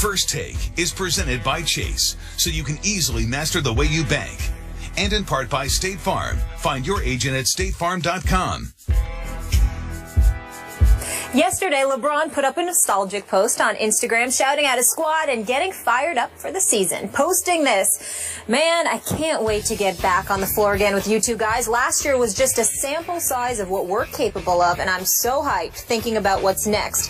First Take is presented by Chase, so you can easily master the way you bank. And in part by State Farm. Find your agent at statefarm.com. Yesterday, LeBron put up a nostalgic post on Instagram shouting at his squad and getting fired up for the season. Posting this, "Man, I can't wait to get back on the floor again with you two guys. Last year was just a sample size of what we're capable of, and I'm so hyped thinking about what's next."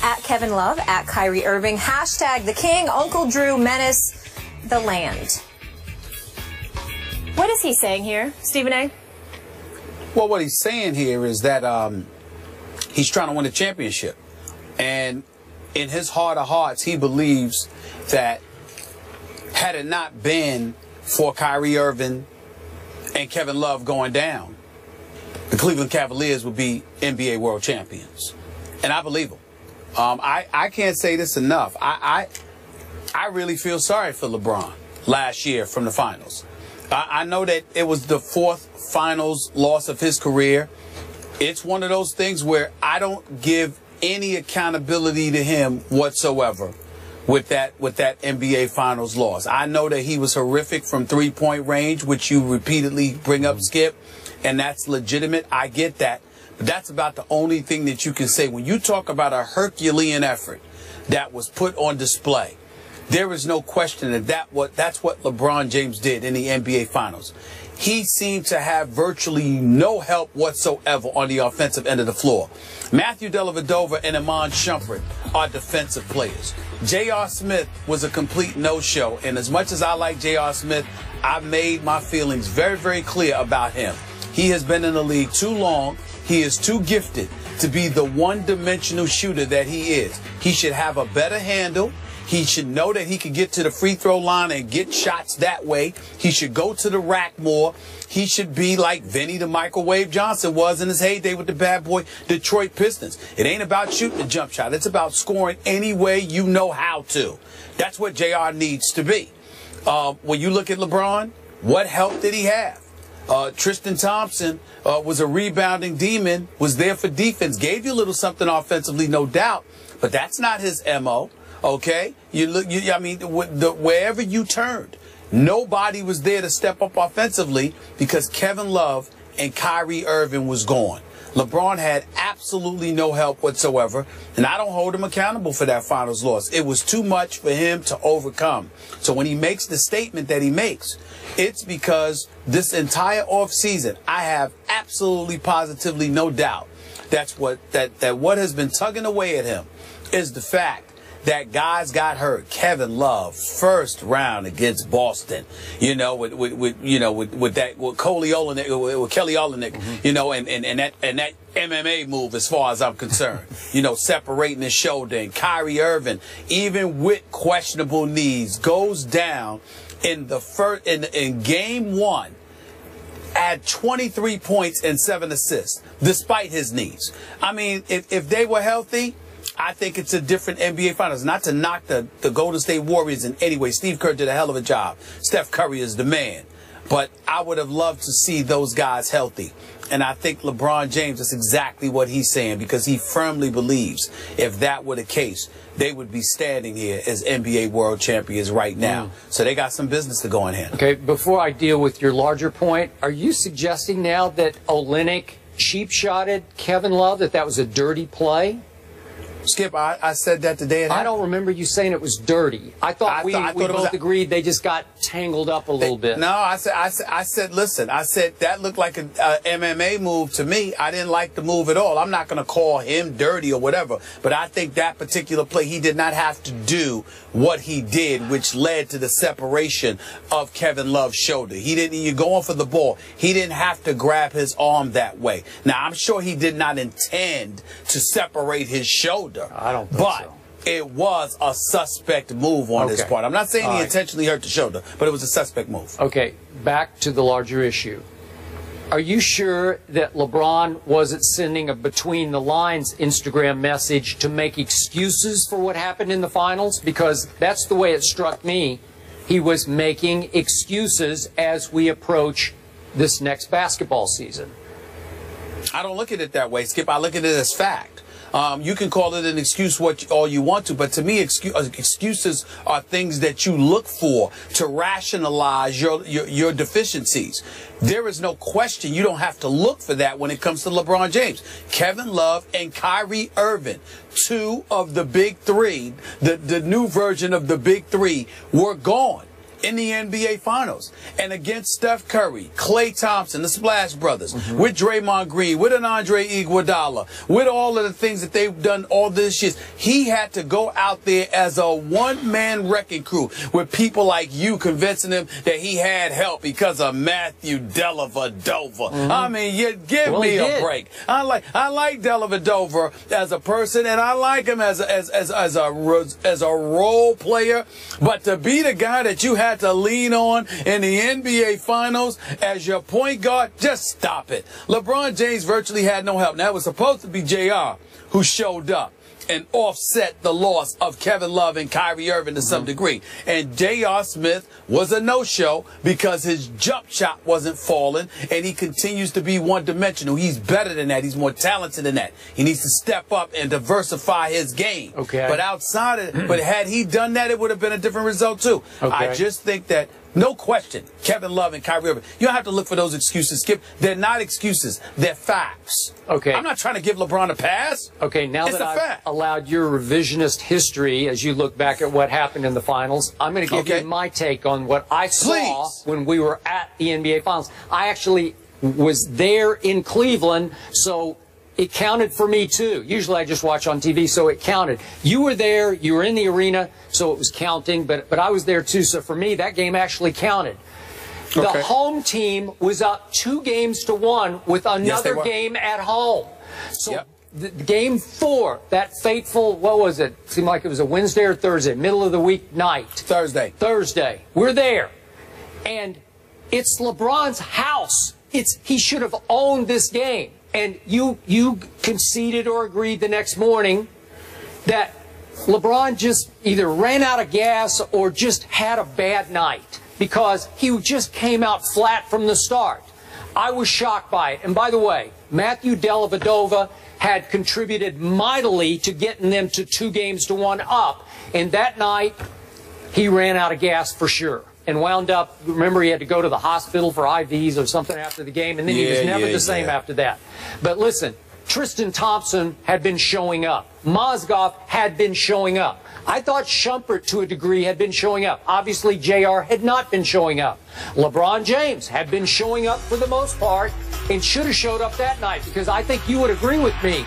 At Kevin Love, at Kyrie Irving, hashtag the King, Uncle Drew, Menace, the land. What is he saying here, Stephen A? Well, what he's saying here is that he's trying to win a championship. And in his heart of hearts, he believes that had it not been for Kyrie Irving and Kevin Love going down, the Cleveland Cavaliers would be NBA world champions. And I believe him. I can't say this enough. I really feel sorry for LeBron last year from the finals. I know that it was the fourth finals loss of his career. It's one of those things where I don't give any accountability to him whatsoever with that NBA finals loss. I know that he was horrific from three-point range, which you repeatedly bring up, Skip, and that's legitimate. I get that. But that's about the only thing that you can say. When you talk about a Herculean effort that was put on display, there is no question that that's what LeBron James did in the NBA Finals. He seemed to have virtually no help whatsoever on the offensive end of the floor. Matthew Dellavedova and Iman Shumpert are defensive players. J.R. Smith was a complete no-show, and as much as I like J.R. Smith, I made my feelings very, very clear about him. He has been in the league too long. He is too gifted to be the one-dimensional shooter that he is. He should have a better handle. He should know that he can get to the free throw line and get shots that way. He should go to the rack more. He should be like Vinny the Microwave Johnson was in his heyday with the bad boy Detroit Pistons. It ain't about shooting a jump shot. It's about scoring any way you know how to. That's what JR needs to be. When you look at LeBron, what help did he have? Tristan Thompson was a rebounding demon, was there for defense, gave you a little something offensively, no doubt, but that's not his MO. Okay, wherever you turned, nobody was there to step up offensively because Kevin Love and Kyrie Irving was gone. LeBron had absolutely no help whatsoever, and I don't hold him accountable for that finals loss. It was too much for him to overcome. So when he makes the statement that he makes, it's because this entire offseason, I have absolutely positively no doubt that what has been tugging away at him is the fact that guys got hurt. Kevin Love, first round against Boston, with Kelly Olynyk, and that MMA move as far as I'm concerned, separating his shoulder. And Kyrie Irving, even with questionable knees, goes down in game one at 23 points and 7 assists, despite his knees. I mean, if they were healthy, I think it's a different NBA Finals. Not to knock the Golden State Warriors in any way. Steve Kerr did a hell of a job. Steph Curry is the man. But I would have loved to see those guys healthy. And I think LeBron James is exactly what he's saying, because he firmly believes if that were the case, they would be standing here as NBA world champions right now. So they got some business to go in hand. Okay, before I deal with your larger point, are you suggesting now that Olynyk cheap-shotted Kevin Love, that was a dirty play? Skip, I said that today. I don't remember you saying it was dirty. I thought we both agreed they just got tangled up a little bit. No, I said, listen, that looked like an MMA move to me. I didn't like the move at all. I'm not going to call him dirty or whatever, but I think that particular play, he did not have to do what he did, which led to the separation of Kevin Love's shoulder. You're going for the ball. He didn't have to grab his arm that way. Now, I'm sure he did not intend to separate his shoulder. I don't think so. But it was a suspect move on his part. I'm not saying he intentionally hurt the shoulder, but it was a suspect move. Okay, back to the larger issue. Are you sure that LeBron wasn't sending a between-the-lines Instagram message to make excuses for what happened in the finals? Because that's the way it struck me. He was making excuses as we approach this next basketball season. I don't look at it that way, Skip. I look at it as fact. You can call it an excuse all you want to, but to me, excuses are things that you look for to rationalize your deficiencies. There is no question you don't have to look for that when it comes to LeBron James. Kevin Love and Kyrie Irving, two of the big three, the new version of the big three, were gone in the NBA Finals. And against Steph Curry, Klay Thompson, the Splash Brothers, with Draymond Green, with an Andre Iguodala, with all of the things that they've done all this year, he had to go out there as a one-man wrecking crew with people like you convincing him that he had help because of Matthew Dellavedova. I mean, you give me a break. I like Dellavedova as a person, and I like him as a role player, but to be the guy that you had to lean on in the NBA Finals as your point guard, just stop it. LeBron James virtually had no help. Now, it was supposed to be JR who showed up and offset the loss of Kevin Love and Kyrie Irving to some degree. And J.R. Smith was a no-show because his jump shot wasn't falling, and he continues to be one-dimensional. He's better than that. He's more talented than that. He needs to step up and diversify his game. Okay. But outside of it, but had he done that, it would have been a different result too. Okay. I just think that, no question, Kevin Love and Kyrie Irving, you don't have to look for those excuses, Skip. They're not excuses. They're facts. Okay. I'm not trying to give LeBron a pass. Okay, now that I've allowed your revisionist history as you look back at what happened in the finals, I'm going to give you my take on what I saw when we were at the NBA Finals. I actually was there in Cleveland, so it counted for me too. Usually I just watch on TV, so it counted. You were there, you were in the arena, so it was counting, but I was there too, so for me that game actually counted. The home team was up 2-1 with another game at home. So the game 4, that fateful, what was it? Seemed like it was a Wednesday or Thursday, middle of the week night. Thursday. We're there. And it's LeBron's house. He should have owned this game. And you conceded or agreed the next morning that LeBron just either ran out of gas or just had a bad night because he just came out flat from the start. I was shocked by it. And by the way, Matthew Dellavedova had contributed mightily to getting them to 2-1 up. And that night, he ran out of gas for sure. And wound up, remember, he had to go to the hospital for IVs or something after the game, and then he was never the same after that. But listen, Tristan Thompson had been showing up. Mozgov had been showing up. I thought Shumpert, to a degree, had been showing up. Obviously, JR had not been showing up. LeBron James had been showing up for the most part and should have showed up that night, because I think you would agree with me.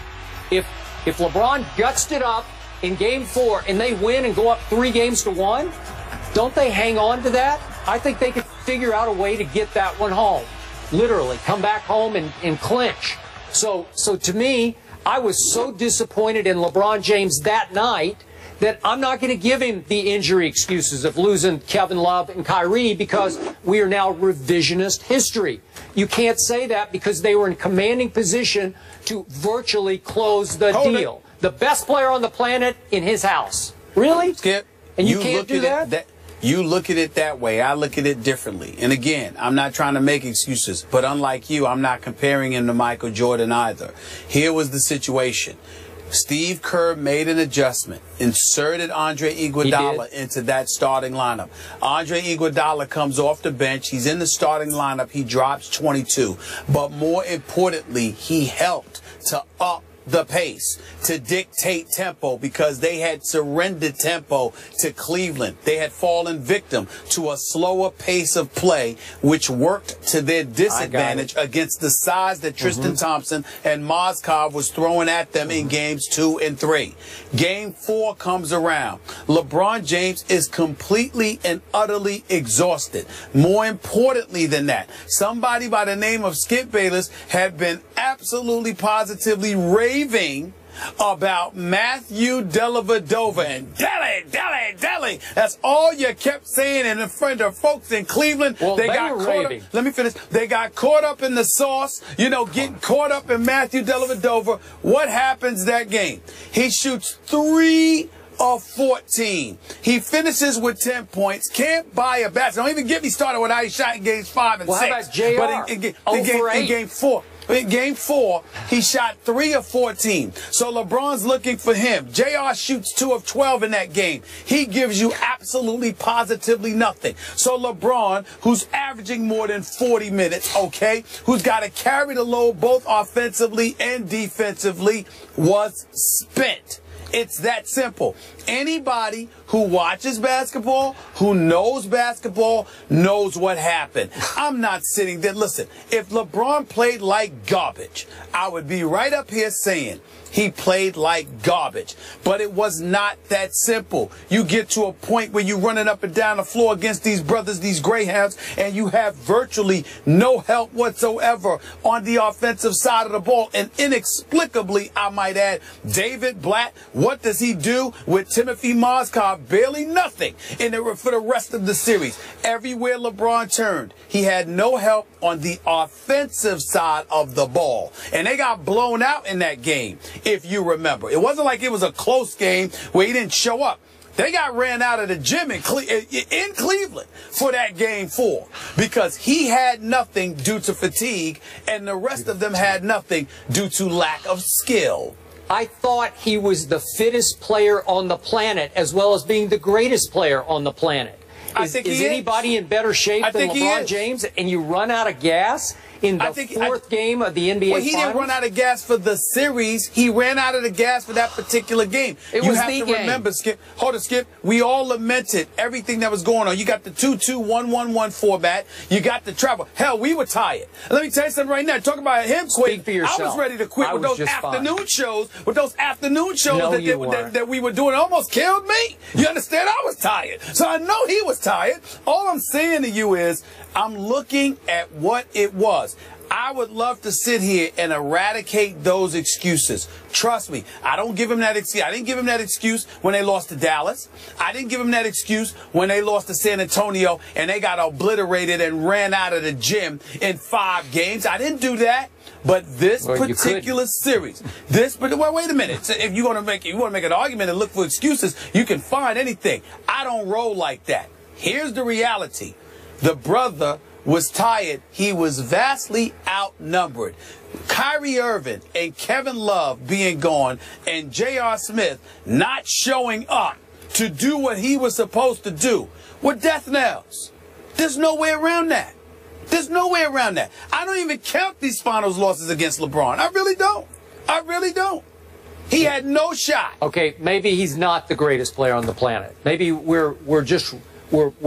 If LeBron gutsed it up in Game 4 and they win and go up 3-1, don't they hang on to that? I think they could figure out a way to get that one home. Literally, come back home and clinch. So to me, I was so disappointed in LeBron James that night that I'm not going to give him the injury excuses of losing Kevin Love and Kyrie because we are now revisionist history. You can't say that because they were in commanding position to virtually close the deal. The best player on the planet in his house. Really? Skip. And you can't do that? You look at it that way. I look at it differently. And again, I'm not trying to make excuses, but unlike you, I'm not comparing him to Michael Jordan either. Here was the situation. Steve Kerr made an adjustment, inserted Andre Iguodala into that starting lineup. Andre Iguodala comes off the bench. He's in the starting lineup. He drops 22. But more importantly, he helped to up the pace, to dictate tempo, because they had surrendered tempo to Cleveland. They had fallen victim to a slower pace of play, which worked to their disadvantage against the size that Tristan Thompson and Mozgov was throwing at them in games 2 and 3. Game 4 comes around. LeBron James is completely and utterly exhausted. More importantly than that, somebody by the name of Skip Bayless had been absolutely positively raving about Matthew Dellavedova and Delly. That's all you kept saying in front of folks in Cleveland. Well, they got caught up. Let me finish. They got caught up in the sauce, getting caught up in Matthew Dellavedova. What happens that game? He shoots 3 of 14. He finishes with 10 points. Can't buy a basket. Don't even get me started with how he shot in games 5 and 6. How about JR? But in game 4. In Game 4, he shot 3 of 14. So LeBron's looking for him. JR shoots 2 of 12 in that game. He gives you absolutely positively nothing. So LeBron, who's averaging more than 40 minutes, okay, who's got to carry the load both offensively and defensively, was spent. It's that simple. Anybody who watches basketball, who knows basketball, knows what happened. I'm not sitting there. Listen, if LeBron played like garbage, I would be right up here saying he played like garbage. But it was not that simple. You get to a point where you're running up and down the floor against these brothers, these Greyhounds, and you have virtually no help whatsoever on the offensive side of the ball. And inexplicably, I might add, David Blatt, what does he do with Timothy Mozgov? Barely nothing for the rest of the series. Everywhere LeBron turned, he had no help on the offensive side of the ball. And they got blown out in that game, if you remember. It wasn't like it was a close game where he didn't show up. They got ran out of the gym in Cleveland for that Game 4 because he had nothing due to fatigue and the rest of them had nothing due to lack of skill. I thought he was the fittest player on the planet as well as being the greatest player on the planet. Is anybody in better shape than LeBron James and you run out of gas in the fourth game of the NBA Finals? Well, he didn't run out of gas for the series. He ran out of the gas for that particular game. You have to remember, Skip. Hold on, Skip. We all lamented everything that was going on. You got the 2-2-1-1-1 format. You got the travel. Hell, we were tired. Let me tell you something right now. Talk about him quitting. Speak for yourself. I was ready to quit with those afternoon shows. With those afternoon shows that we were doing. It almost killed me. You understand? I was tired. So I know he was tired. All I'm saying to you is I'm looking at what it was. I would love to sit here and eradicate those excuses. Trust me, I don't give him that excuse. I didn't give him that excuse when they lost to Dallas. I didn't give him that excuse when they lost to San Antonio and they got obliterated and ran out of the gym in 5 games. I didn't do that. But this particular series, well, wait a minute. So if you want to make an argument and look for excuses, you can find anything. I don't roll like that. Here's the reality. The brother was tired. He was vastly outnumbered. Kyrie Irving and Kevin Love being gone and J.R. Smith not showing up to do what he was supposed to do were death knells. There's no way around that. There's no way around that. I don't even count these finals losses against LeBron. I really don't. I really don't. He had no shot. Okay, maybe he's not the greatest player on the planet. Maybe we're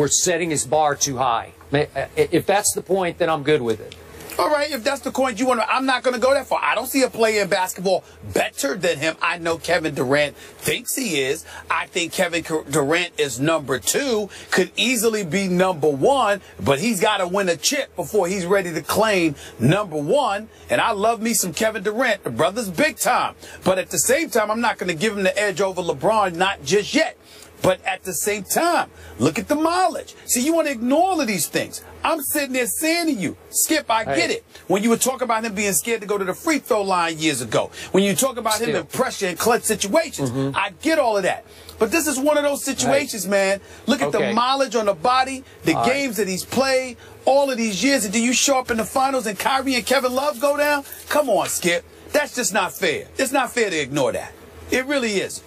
setting his bar too high. If that's the point, then I'm good with it. All right, if that's the point you want to, I'm not going to go that far. I don't see a player in basketball better than him. I know Kevin Durant thinks he is. I think Kevin Durant is number 2, could easily be number 1, but he's got to win a chip before he's ready to claim number 1. And I love me some Kevin Durant. The brother's big time. But at the same time, I'm not going to give him the edge over LeBron, not just yet. But at the same time, look at the mileage. See, you want to ignore all of these things. I'm sitting there saying to you, Skip, I get it. When you were talking about him being scared to go to the free throw line years ago, when you talk about him in pressure and clutch situations, I get all of that. But this is one of those situations, man. Look at the mileage on the body, the games that he's played, all of these years. And do you show up in the finals and Kyrie and Kevin Love go down? Come on, Skip. That's just not fair. It's not fair to ignore that. It really is.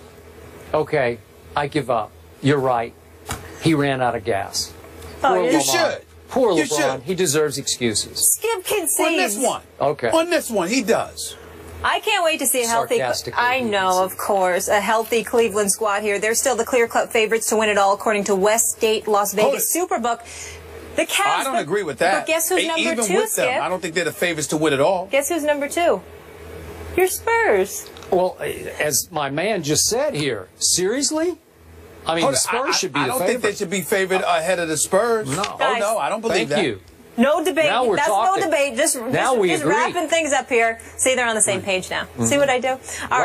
Okay. I give up. You're right. He ran out of gas. Oh, you should. Poor LeBron. He deserves excuses. Skip concedes. On this one. Okay. On this one, he does. I can't wait to see a healthy, I know, of course, a healthy Cleveland squad here. They're still the clear-cut favorites to win it all, according to Westgate Las Vegas Superbook. The Cavs. I don't agree with that. But guess who's number 2, Even with Skip? them, I don't think they're the favorites to win it all. Guess who's number 2? Your Spurs. Well, as my man just said here, seriously? I mean, the Spurs should be the favorite. I don't think they should be favored ahead of the Spurs. No. Oh, no, I don't believe that. Thank you. No debate. Now we're talking. No debate. Just wrapping things up here. See, they're on the same page now. See what I do? All right.